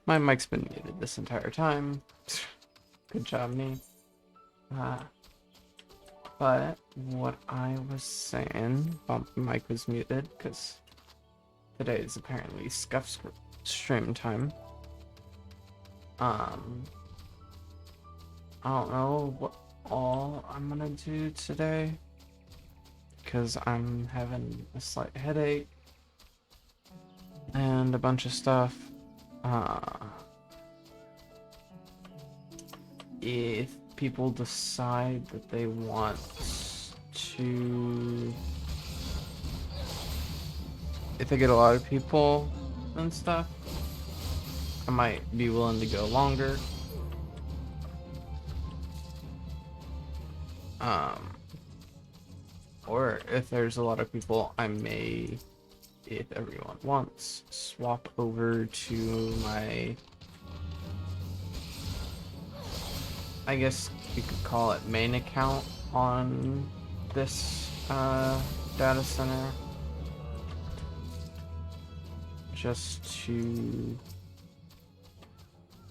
My mic's been muted this entire time. Good job, me. But what I was saying, well, my mic was muted because today is apparently Scuff's stream time. I don't know what all I'm gonna do today because I'm having a slight headache and a bunch of stuff. If people decide that they want to, if they get a lot of people and stuff, I might be willing to go longer. Or if there's a lot of people, I may, if everyone wants, swap over to my, I guess you could call it main account on this data center, just to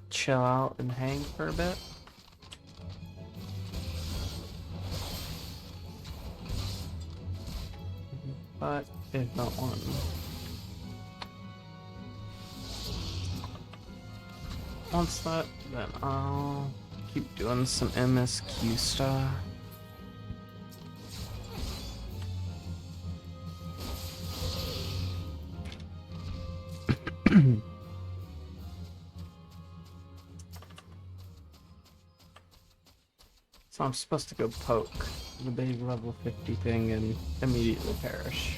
chill out and hang for a bit. But if no one wants that, then I'll keep doing some MSQ stuff. So I'm supposed to go poke the big level 50 thing and immediately perish.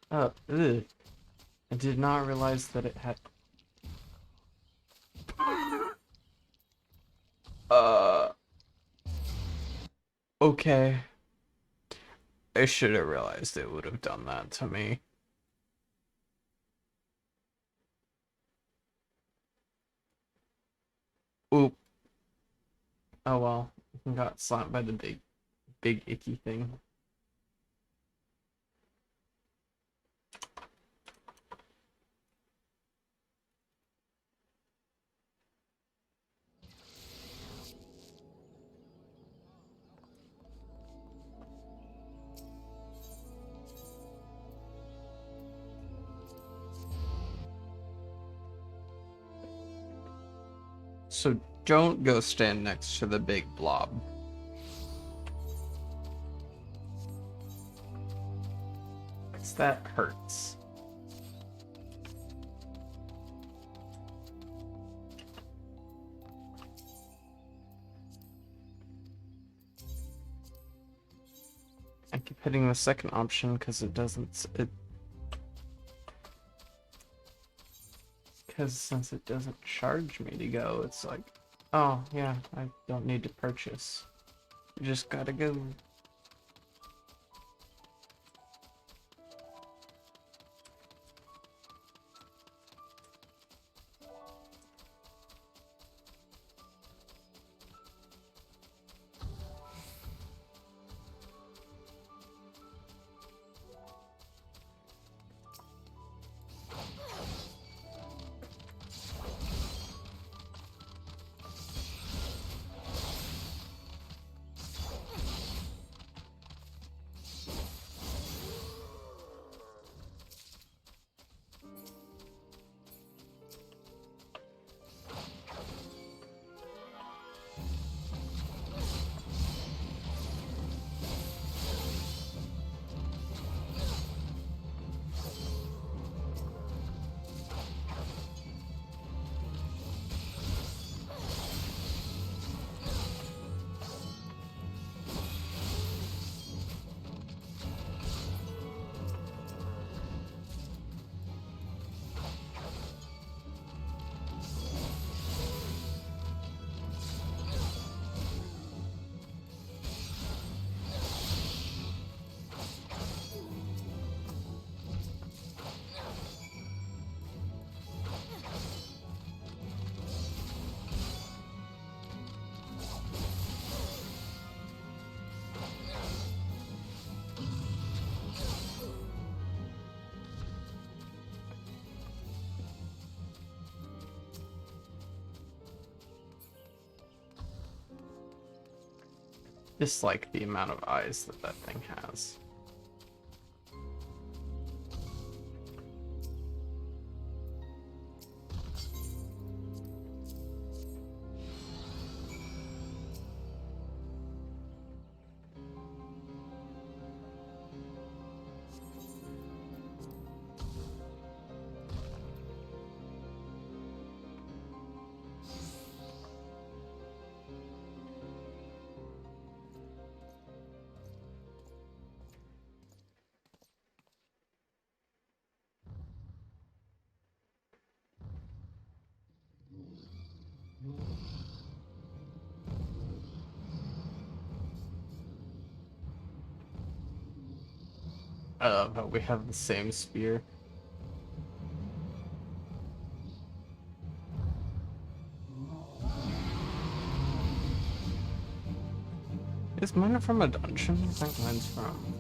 Oh, ugh. I did not realize that it had... Okay. I should have realized it would have done that to me. Oop. Oh well. Got slapped by the big icky thing. So don't go stand next to the big blob. That hurts. I keep hitting the second option because it doesn't, because since it doesn't charge me to go, it's like, oh yeah, I don't need to purchase. You just gotta go. Dislike the amount of eyes that that thing has. But we have the same spear. Is mine from a dungeon? I think mine's from...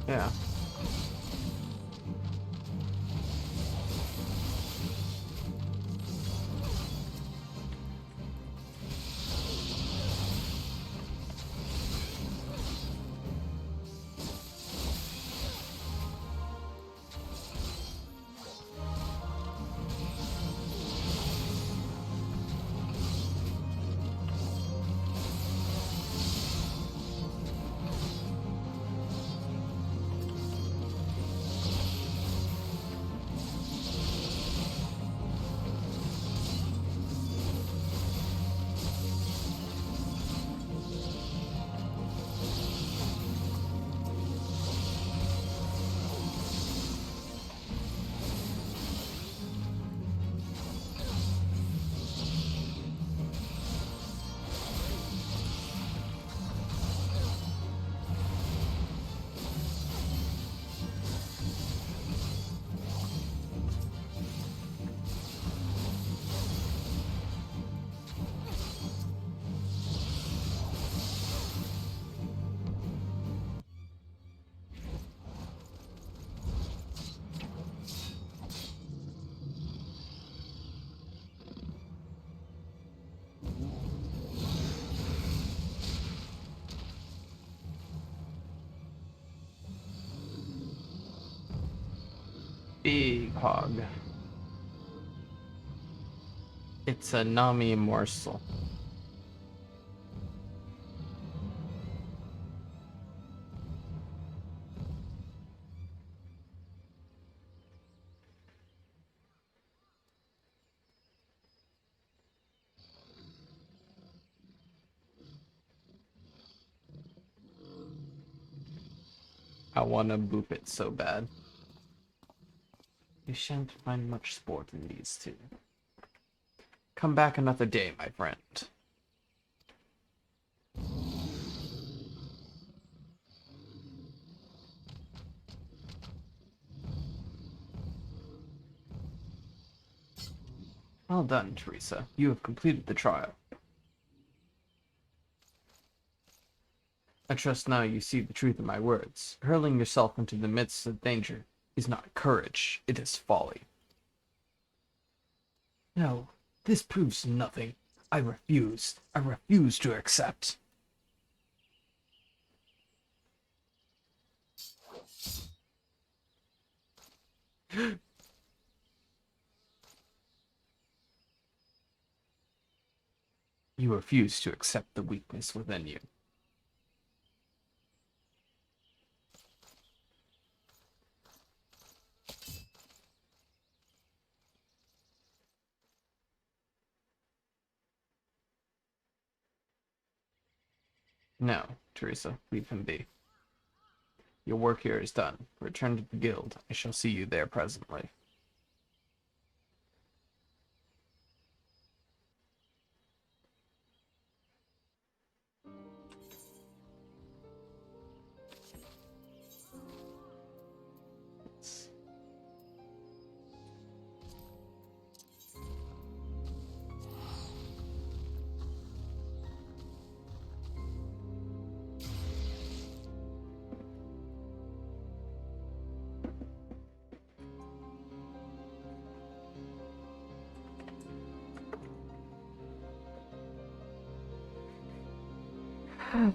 Yeah. Big hog. It's a Nami morsel. I wanna boop it so bad. You shan't find much sport in these two. Come back another day, my friend. Well done, Teresa. You have completed the trial. I trust now you see the truth of my words. Hurling yourself into the midst of danger is not courage, it is folly. No, this proves nothing. I refuse. I refuse to accept. You refuse to accept the weakness within you. No, Teresa, leave him be. Your work here is done. Return to the guild. I shall see you there presently. Yeah.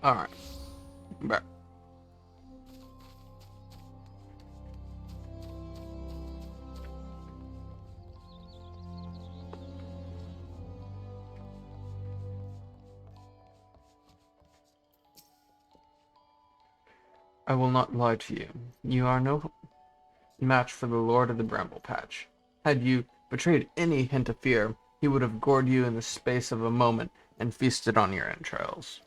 Alright. But I will not lie to you. You are no match for the Lord of the Bramble Patch. Had you betrayed any hint of fear, he would have gored you in the space of a moment and feasted on your entrails.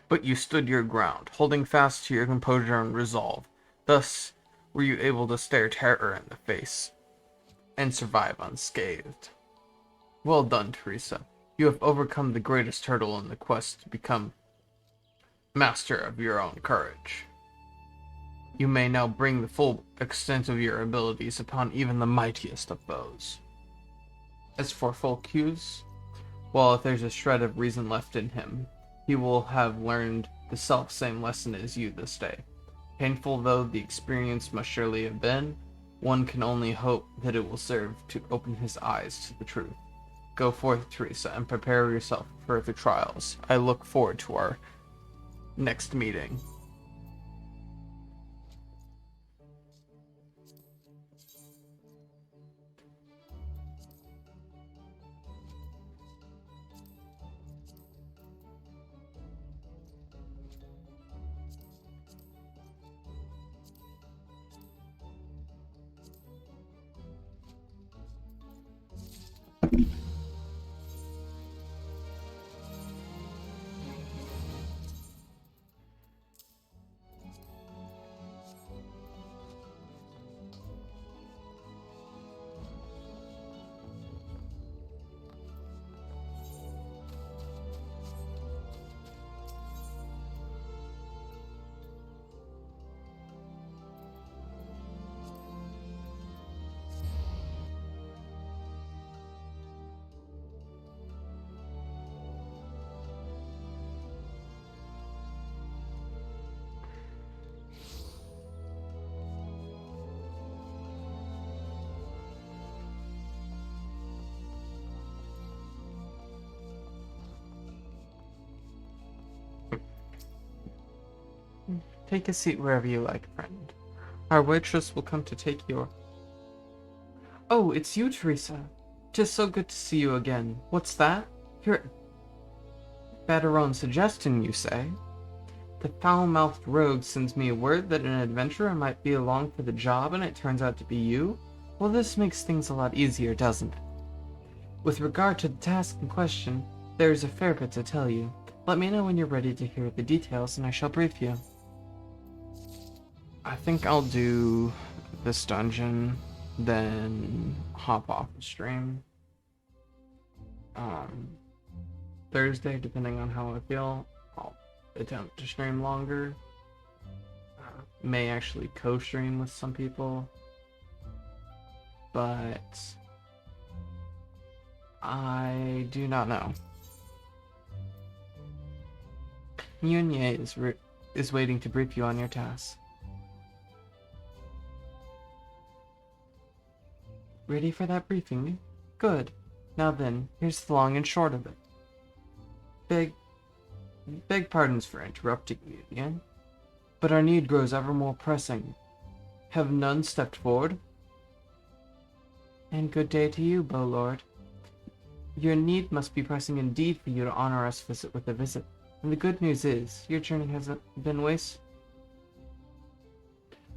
But you stood your ground, holding fast to your composure and resolve. Thus were you able to stare terror in the face and survive unscathed. Well done, Teresa. You have overcome the greatest hurdle in the quest to become master of your own courage. You may now bring the full extent of your abilities upon even the mightiest of foes. As for Fulcus, well, if there's a shred of reason left in him, he will have learned the self-same lesson as you this day. Painful though the experience must surely have been, one can only hope that it will serve to open his eyes to the truth. Go forth, Teresa, and prepare yourself for the trials. I look forward to our next meeting. Take a seat wherever you like, friend. Our waitress will come to take your... Oh, it's you, Teresa. 'Tis so good to see you again. What's that? You're... Bateron's suggestion, you say? The foul-mouthed rogue sends me word that an adventurer might be along for the job and it turns out to be you? Well, this makes things a lot easier, doesn't it? With regard to the task in question, there is a fair bit to tell you. Let me know when you're ready to hear the details and I shall brief you. I think I'll do this dungeon, then hop off the stream. Thursday, depending on how I feel, I'll attempt to stream longer. May actually co-stream with some people, but I do not know. Yunye is waiting to brief you on your task. Ready for that briefing? Good. Now then, here's the long and short of it. Beg pardons for interrupting you again, but our need grows ever more pressing. Have none stepped forward? And good day to you, Bow Lord. Your need must be pressing indeed for you to honor us with a visit. And the good news is, your journey hasn't been wasted.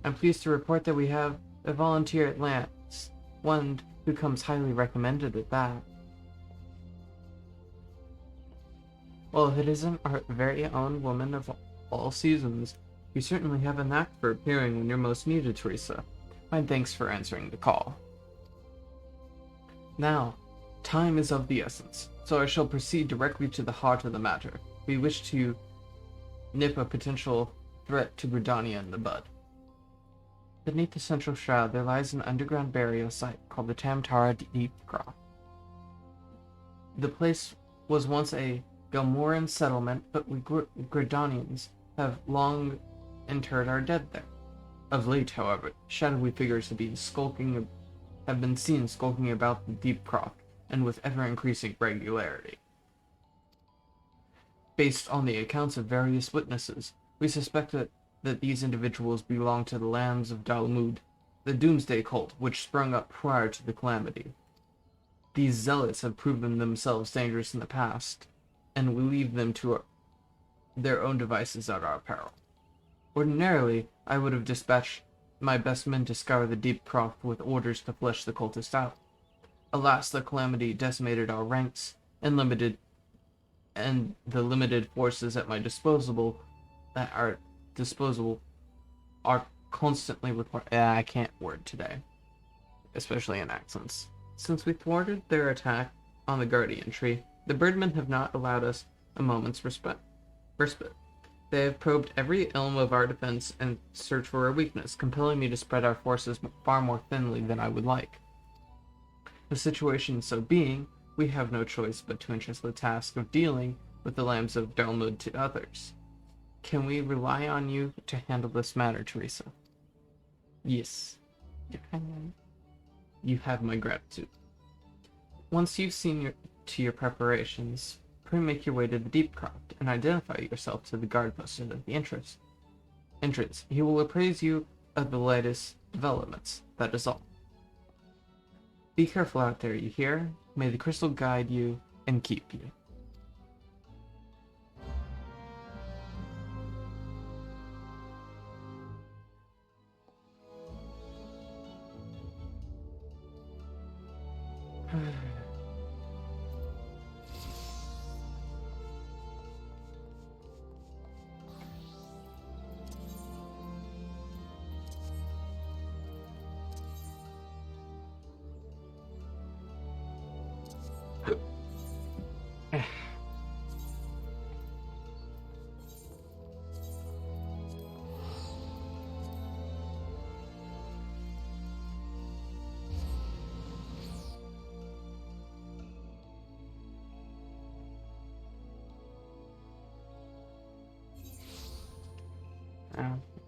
I'm pleased to report that we have a volunteer at Lance, one who comes highly recommended at that. Well, if it isn't our very own woman of all seasons, you certainly have a knack for appearing when you're most needed, Teresa. My thanks for answering the call. Now, time is of the essence, so I shall proceed directly to the heart of the matter. We wish to nip a potential threat to Gridania in the bud. Beneath the central shroud, there lies an underground burial site called the Tamtara Deep Croft. The place was once a Galmoran settlement, but we Gridanians have long interred our dead there. Of late, however, shadowy figures have been seen skulking about the Deep Croft, and with ever-increasing regularity. Based on the accounts of various witnesses, we suspect that these individuals belong to the lands of Dalmud, the Doomsday cult which sprung up prior to the calamity. These zealots have proven themselves dangerous in the past, and we leave them to their own devices at our peril. Ordinarily, I would have dispatched my best men to scour the Deep Croft with orders to flush the cultists out. Alas, the calamity decimated our ranks, and the limited forces at my disposal are constantly required. I can't word today, especially in accents. Since we thwarted their attack on the Guardian Tree, the Birdmen have not allowed us a moment's respite. They have probed every elm of our defense and searched for a weakness, compelling me to spread our forces far more thinly than I would like. The situation so being, we have no choice but to entrust the task of dealing with the lambs of Dalmud to others. Can we rely on you to handle this matter, Teresa? Yes. You have my gratitude. Once you've seen to your preparations, pray make your way to the Deep Croft and identify yourself to the guard posted at the entrance. He will appraise you of the latest developments. That is all. Be careful out there, you hear? May the crystal guide you and keep you.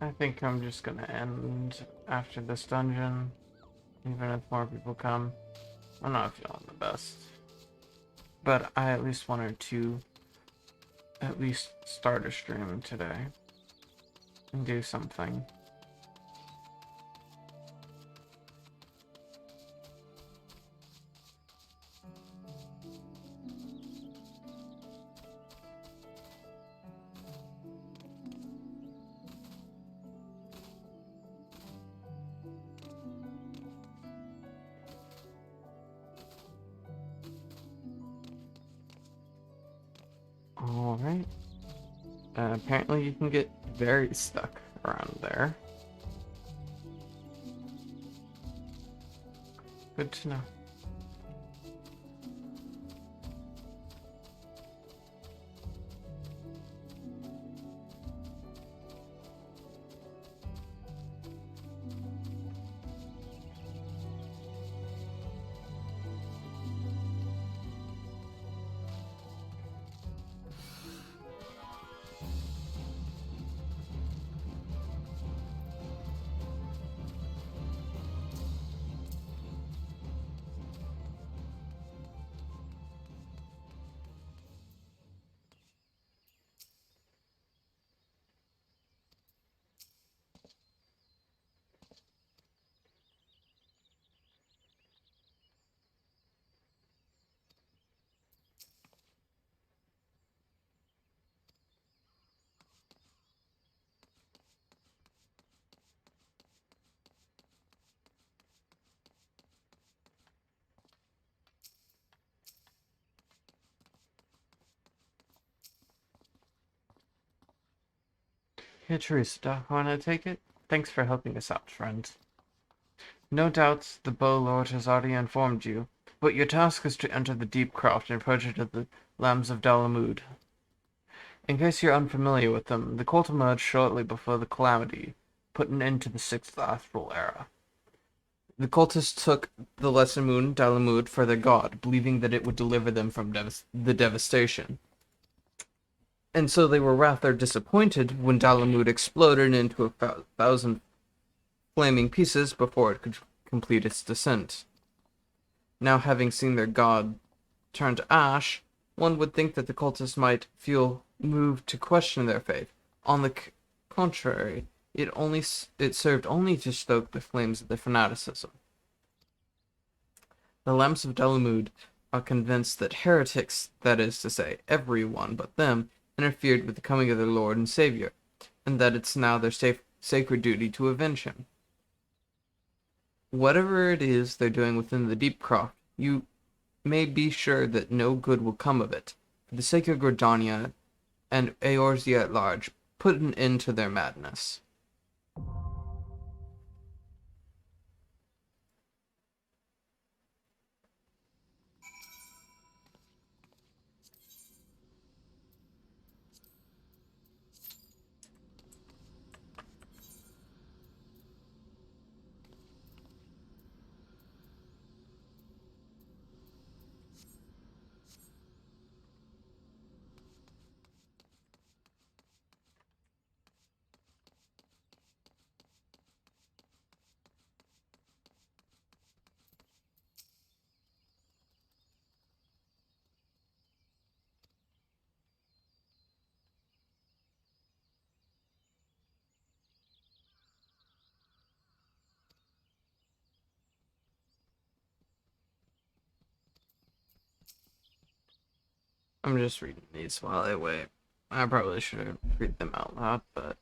I think I'm just gonna end after this dungeon, even if more people come. I'm not feeling the best, but I at least wanted to at least start a stream today and do something. Alright. Apparently you can get very stuck around there. Good to know. Here, Teresa, wanna take it? Thanks for helping us out, friend. No doubts the Bow Lord has already informed you, but your task is to enter the Deep Craft and approach it at the Lambs of Dalamud. In case you're unfamiliar with them, the cult emerged shortly before the Calamity, put an end to the Sixth Astral Era. The cultists took the Lesser Moon, Dalamud, for their god, believing that it would deliver them from the devastation. And so they were rather disappointed when Dalamud exploded into a thousand flaming pieces before it could complete its descent. Now, having seen their god turn to ash, one would think that the cultists might feel moved to question their faith. On the contrary, it served only to stoke the flames of their fanaticism. The Lamps of Dalamud are convinced that heretics, that is to say, everyone but them, interfered with the coming of their Lord and Savior, and that it's now their sacred duty to avenge him. Whatever it is they're doing within the Deep Craft, you may be sure that no good will come of it. For the sake of Gordania and Eorzea at large, put an end to their madness. I'm just reading these while I wait. I probably should read them out loud, but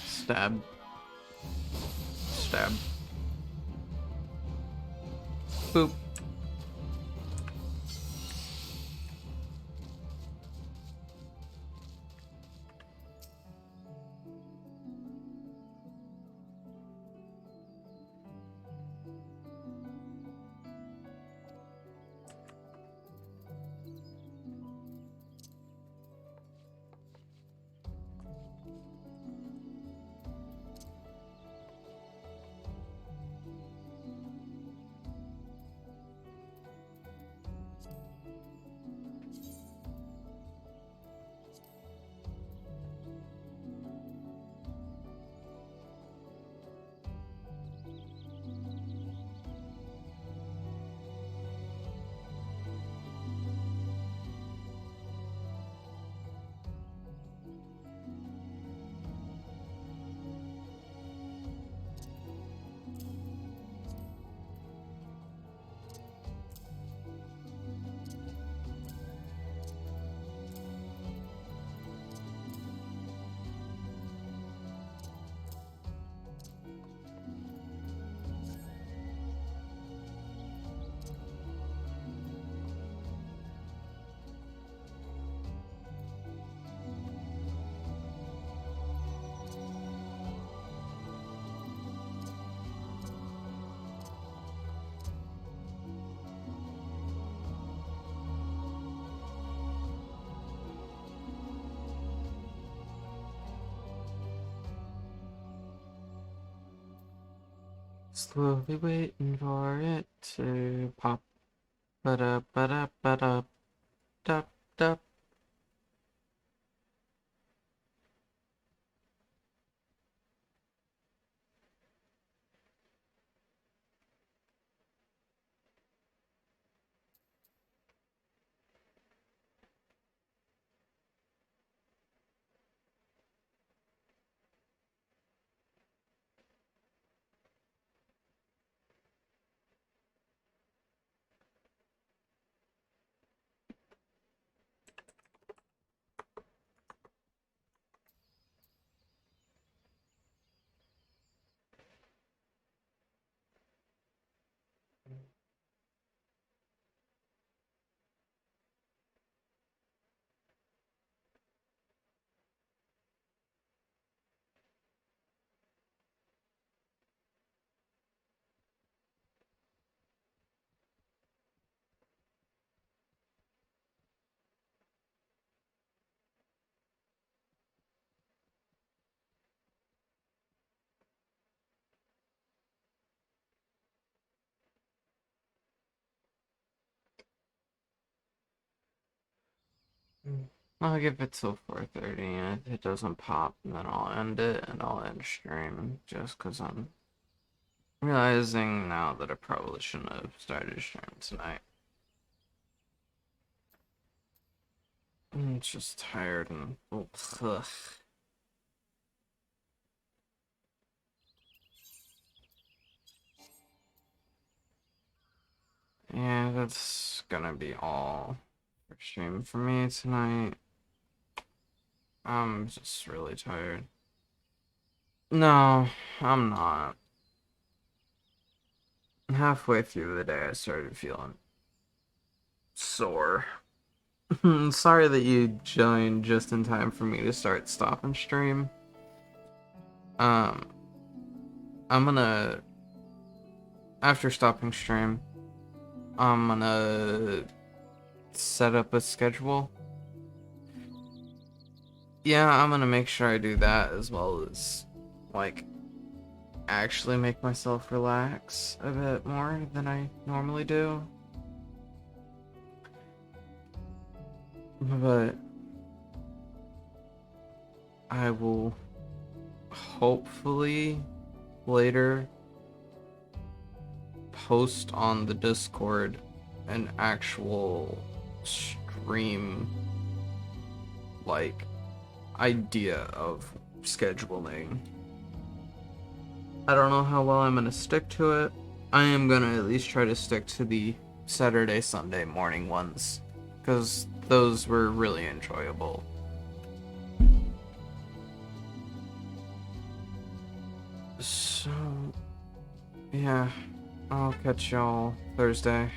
stab, stab, boop. Slowly waiting for it to pop. Ba-da, ba-da, ba-da, da, da. I'll give it till 4:30, and if it doesn't pop, then I'll end it, and I'll end stream, just because I'm realizing now that I probably shouldn't have started stream tonight. I'm just tired and ugh. Yeah, that's gonna be all for stream for me tonight. I'm just really tired. No, I'm not. Halfway through the day, I started feeling sore. Sorry that you joined just in time for me to start stop and stream. Um, I'm gonna, after stopping stream, I'm gonna set up a schedule. Yeah, I'm gonna make sure I do that as well as, like, actually make myself relax a bit more than I normally do. But I will hopefully later post on the Discord an actual stream, like, idea of scheduling. I don't know how well I'm gonna stick to it. I am gonna at least try to stick to the Saturday, Sunday morning ones, because those were really enjoyable. So, yeah, I'll catch y'all Thursday,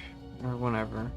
or whenever.